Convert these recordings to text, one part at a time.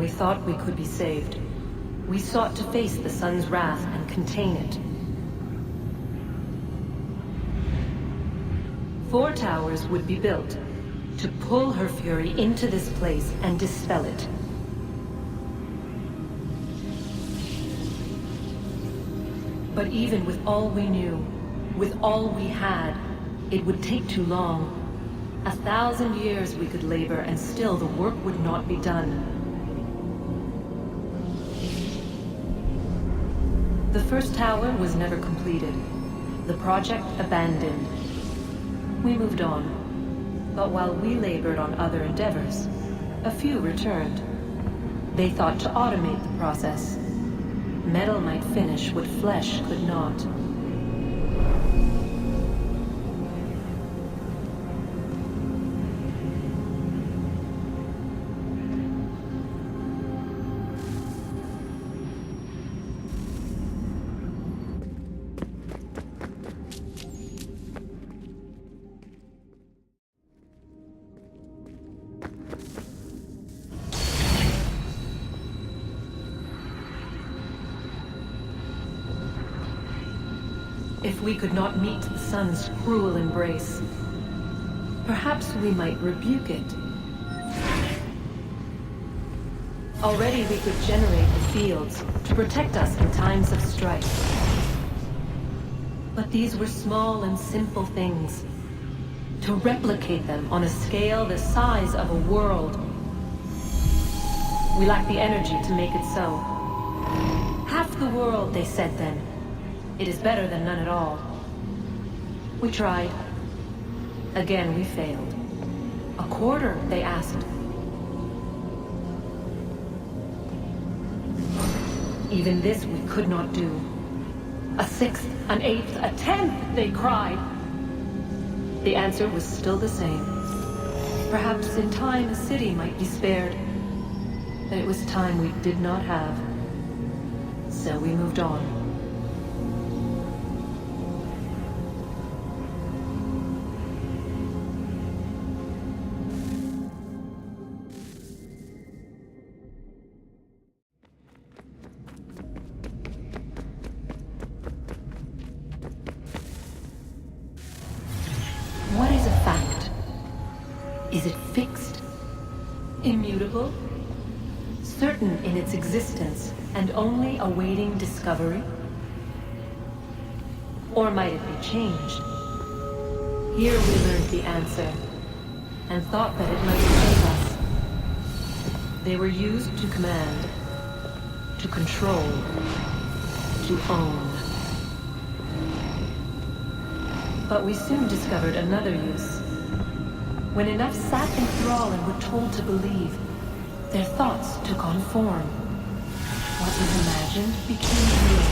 we thought we could be saved, we sought to face the sun's wrath and contain it. 4 towers would be built to pull her fury into this place and dispel it. But even with all we knew, with all we had, it would take too long. 1,000 years we could labor, and still the work would not be done. The first tower was never completed. The project abandoned. We moved on. But while we labored on other endeavors, a few returned. They thought to automate the process. Metal might finish what flesh could not. If we could not meet the sun's cruel embrace, perhaps we might rebuke it. Already we could generate the fields to protect us in times of strife. But these were small and simple things. To replicate them on a scale the size of a world, we lack the energy to make it so. Half the world, they said then. It is better than none at all. We tried. Again, we failed. A quarter, they asked. Even this we could not do. A 1/6, an 1/8, a 1/10, they cried. The answer was still the same. Perhaps in time a city might be spared. But it was time we did not have. So we moved on. What is a fact? Is it fixed? Immutable? Certain in its existence and only awaiting discovery? Or might it be changed? Here we learned the answer and thought that it might save us. They were used to command, to control, to own. But we soon discovered another use. When enough sat in thrall and were told to believe, their thoughts took on form. What was imagined became real.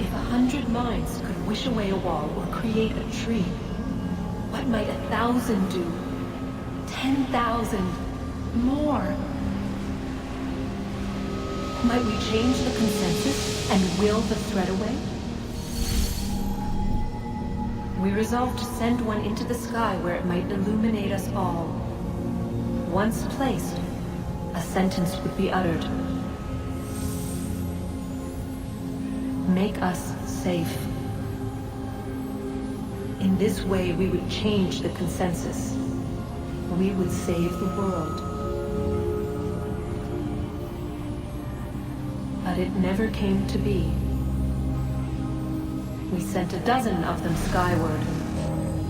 If 100 minds could wish away a wall or create a tree, what might 1,000 do? 10,000? More? Might we change the consensus and will the threat away? We resolved to send one into the sky where it might illuminate us all. Once placed, a sentence would be uttered. Make us safe. In this way, we would change the consensus. We would save the world. But it never came to be. We sent a dozen of them skyward,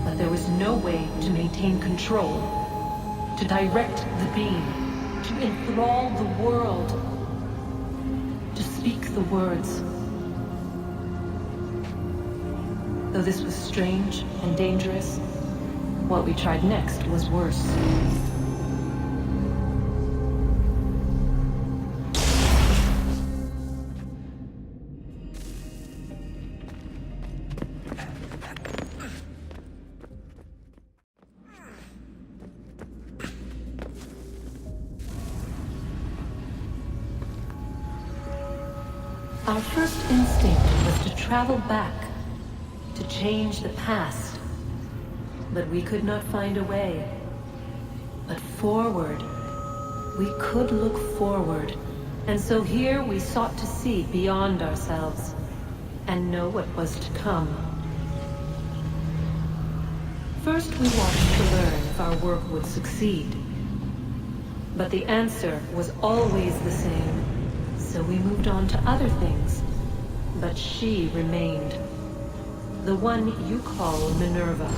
but there was no way to maintain control, to direct the beam, to enthrall the world, to speak the words. Though this was strange and dangerous, what we tried next was worse. Our first instinct was to travel back, to change the past. But we could not find a way. But forward, we could look forward. And so here we sought to see beyond ourselves, and know what was to come. First we wanted to learn if our work would succeed. But the answer was always the same, so we moved on to other things. But she remained. The one you call Minerva.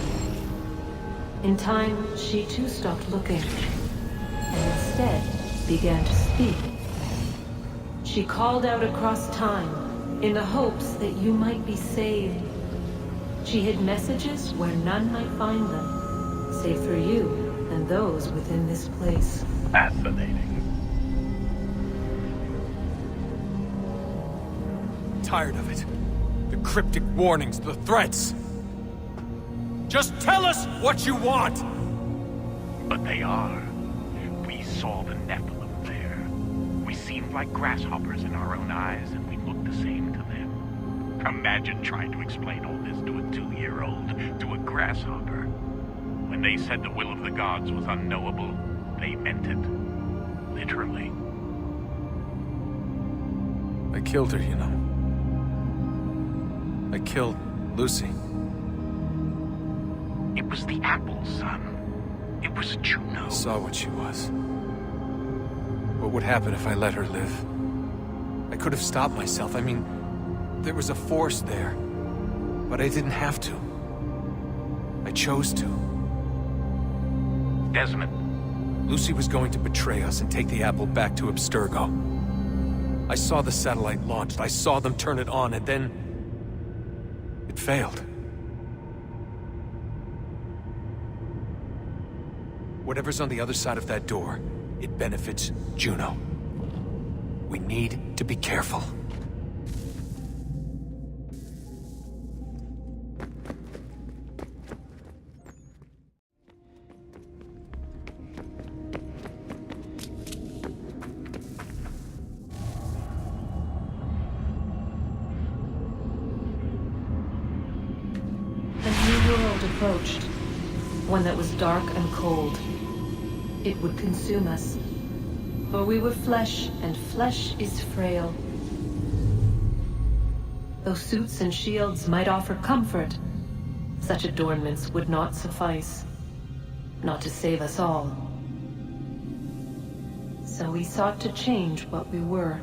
In time, she too stopped looking, and instead began to speak. She called out across time, in the hopes that you might be saved. She hid messages where none might find them, save for you and those within this place. Fascinating. Tired of it. The cryptic warnings, the threats. Just tell us what you want! But they are. We saw the Nephilim there. We seemed like grasshoppers in our own eyes, and we looked the same to them. Imagine trying to explain all this to a 2-year-old, to a grasshopper. When they said the will of the gods was unknowable, they meant it. Literally. I killed her, you know. I killed Lucy. It was the apple, son. It was Juno. I saw what she was. What would happen if I let her live? I could have stopped myself. I mean, there was a force there. But I didn't have to. I chose to. Desmond. Lucy was going to betray us and take the apple back to Abstergo. I saw the satellite launched. I saw them turn it on, and then it failed. Whatever's on the other side of that door, it benefits Juno. We need to be careful. Approached, one that was dark and cold. It would consume us, for we were flesh, and flesh is frail. Though suits and shields might offer comfort, such adornments would not suffice, not to save us all. So we sought to change what we were.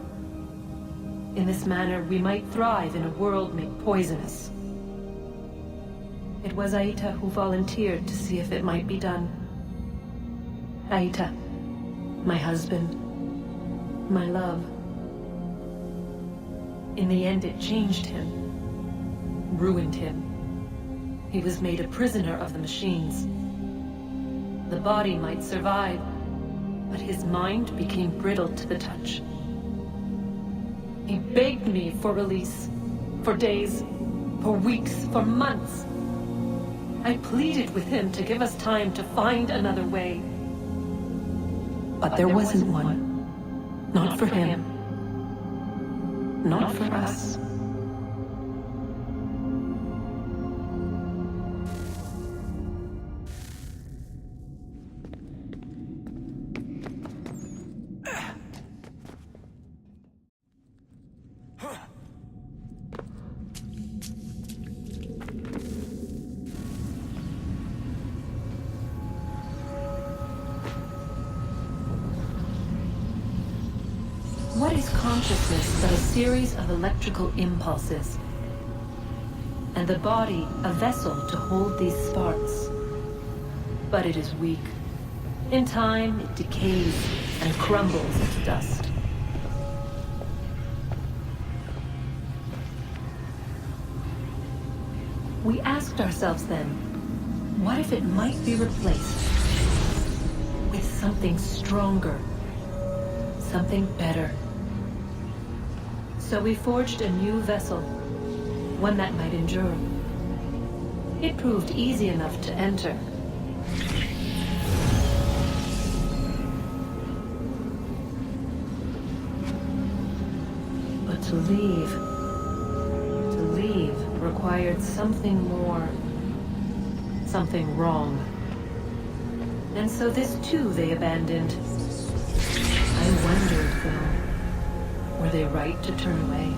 In this manner, we might thrive in a world made poisonous. It was Aita who volunteered to see if it might be done. Aita, my husband, my love. In the end, it changed him, ruined him. He was made a prisoner of the machines. The body might survive, but his mind became brittle to the touch. He begged me for release, for days, for weeks, for months. I pleaded with him to give us time to find another way. But there wasn't one. Not for him. Not for us. What is consciousness but a series of electrical impulses? And the body a vessel to hold these sparks. But it is weak. In time, it decays and crumbles into dust. We asked ourselves then, what if it might be replaced with something stronger, something better? So we forged a new vessel, one that might endure. It proved easy enough to enter. But to leave required something more, something wrong. And so this too they abandoned. wondered, though, were they right to turn away?